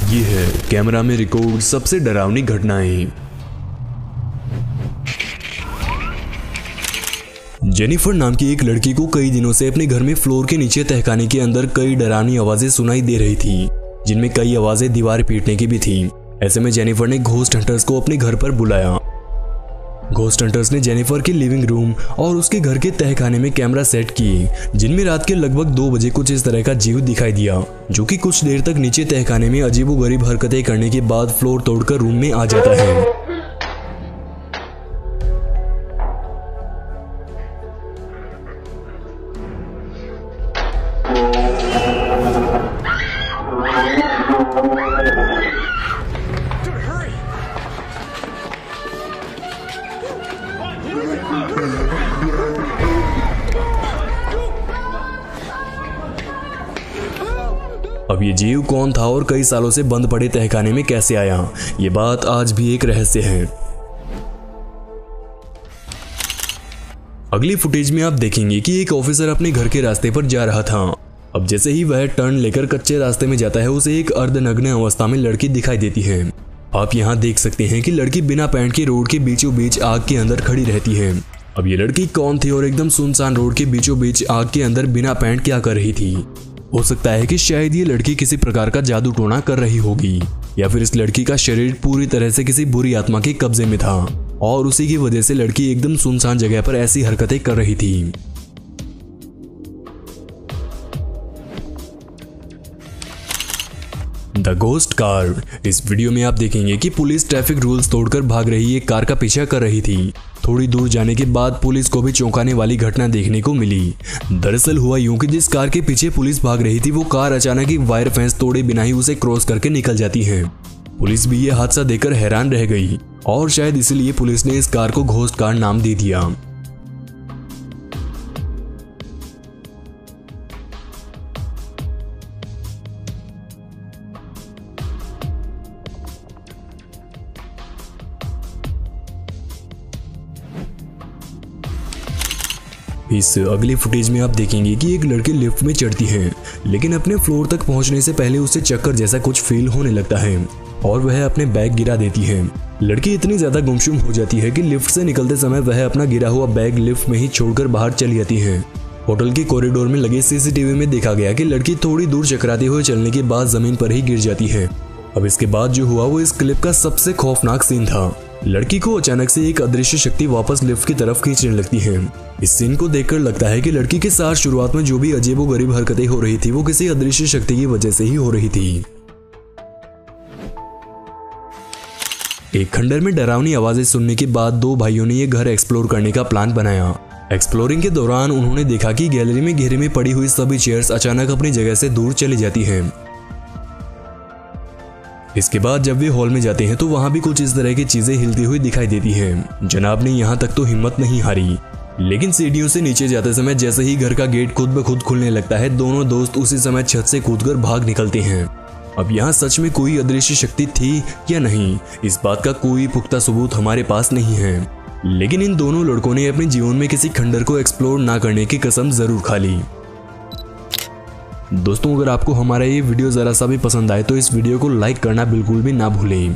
ये है कैमरा में रिकॉर्ड सबसे डरावनी घटनाएं। जेनिफर नाम की एक लड़की को कई दिनों से अपने घर में फ्लोर के नीचे तहखाने के अंदर कई डरावनी आवाजें सुनाई दे रही थी, जिनमें कई आवाजें दीवार पीटने की भी थी। ऐसे में जेनिफर ने घोस्ट हंटर्स को अपने घर पर बुलाया। घोस्ट हंटर्स ने जेनिफर के लिविंग रूम और उसके घर के तहखाने में कैमरा सेट किए, जिनमें रात के लगभग 2 बजे कुछ इस तरह का जीव दिखाई दिया, जो कि कुछ देर तक नीचे तहखाने में अजीबोगरीब हरकतें करने के बाद फ्लोर तोड़कर रूम में आ जाता है। अब ये जीव कौन था और कई सालों से बंद पड़े तहखाने में कैसे आया, ये बात आज भी एक रहस्य है। अगली फुटेज में आप देखेंगे कि एक ऑफिसर अपने घर के रास्ते पर जा रहा था। अब जैसे ही वह टर्न लेकर कच्चे रास्ते में जाता है, उसे एक अर्धनग्न अवस्था में लड़की दिखाई देती है। आप यहाँ देख सकते हैं कि लड़की बिना पैंट के रोड के बीचों बीच आग के अंदर खड़ी रहती है। अब ये लड़की कौन थी और एकदम सुनसान रोड के बीचों बीच आग के अंदर बिना पैंट क्या कर रही थी? हो सकता है कि शायद ये लड़की किसी प्रकार का जादू टोना कर रही होगी, या फिर इस लड़की का शरीर पूरी तरह से किसी बुरी आत्मा के कब्जे में था और उसी की वजह से लड़की एकदम सुनसान जगह पर ऐसी हरकतें कर रही थी। The ghost car. इस वीडियो में आप देखेंगे कि पुलिस ट्रैफिक रूल्स तोड़कर भाग रही एक कार का पीछा कर रही थी। थोड़ी दूर जाने के बाद पुलिस को भी चौंकाने वाली घटना देखने को मिली। दरअसल हुआ यूं कि जिस कार के पीछे पुलिस भाग रही थी, वो कार अचानक एक वायर फेंस तोड़े बिना ही उसे क्रॉस करके निकल जाती है। पुलिस भी ये हादसा देखकर हैरान रह गई और शायद इसीलिए पुलिस ने इस कार को घोस्ट कार नाम दे दिया। इस अगली फुटेज में आप देखेंगे कि एक लड़की लिफ्ट में चढ़ती है, लेकिन अपने फ्लोर तक पहुंचने से पहले उसे चक्कर जैसा कुछ फील होने लगता है और वह अपने बैग गिरा देती है। लड़की इतनी ज्यादा गुमसुम हो जाती है कि लिफ्ट से निकलते समय वह अपना गिरा हुआ बैग लिफ्ट में ही छोड़कर बाहर चली जाती है। होटल के कॉरिडोर में लगे सीसीटीवी में देखा गया कि लड़की थोड़ी दूर चकराते हुए चलने के बाद जमीन पर ही गिर जाती है। अब इसके बाद जो हुआ वो इस क्लिप का सबसे खौफनाक सीन था। लड़की को अचानक से एक अदृश्य शक्ति वापस लिफ्ट की तरफ खींचने लगती है। इस सीन को देखकर लगता है कि लड़की के साथ शुरुआत में जो भी अजीबोगरीब हरकतें हो रही थी, वो किसी अदृश्य शक्ति की वजह से ही हो रही थी। एक खंडर में डरावनी आवाजें सुनने के बाद 2 भाइयों ने ये घर एक्सप्लोर करने का प्लान बनाया। एक्सप्लोरिंग के दौरान उन्होंने देखा कि गैलरी में घेरे में पड़ी हुई सभी चेयर्स अचानक अपनी जगह से दूर चली जाती हैं। इसके बाद जब वे हॉल में जाते हैं तो वहां भी कुछ इस तरह की चीजें हिलती हुई दिखाई देती हैं। जनाब ने यहाँ तक तो हिम्मत नहीं हारी, लेकिन सीढ़ियों से नीचे जाते समय जैसे ही घर का गेट खुद ब खुद खुलने लगता है, दोनों दोस्त उसी समय छत से कूदकर भाग निकलते हैं। अब यहाँ सच में कोई अदृश्य शक्ति थी या नहीं, इस बात का कोई पुख्ता सबूत हमारे पास नहीं है, लेकिन इन दोनों लड़कों ने अपने जीवन में किसी खंडर को एक्सप्लोर ना करने की कसम जरूर खा ली। दोस्तों, अगर आपको हमारा ये वीडियो जरा सा भी पसंद आए तो इस वीडियो को लाइक करना बिल्कुल भी ना भूलें।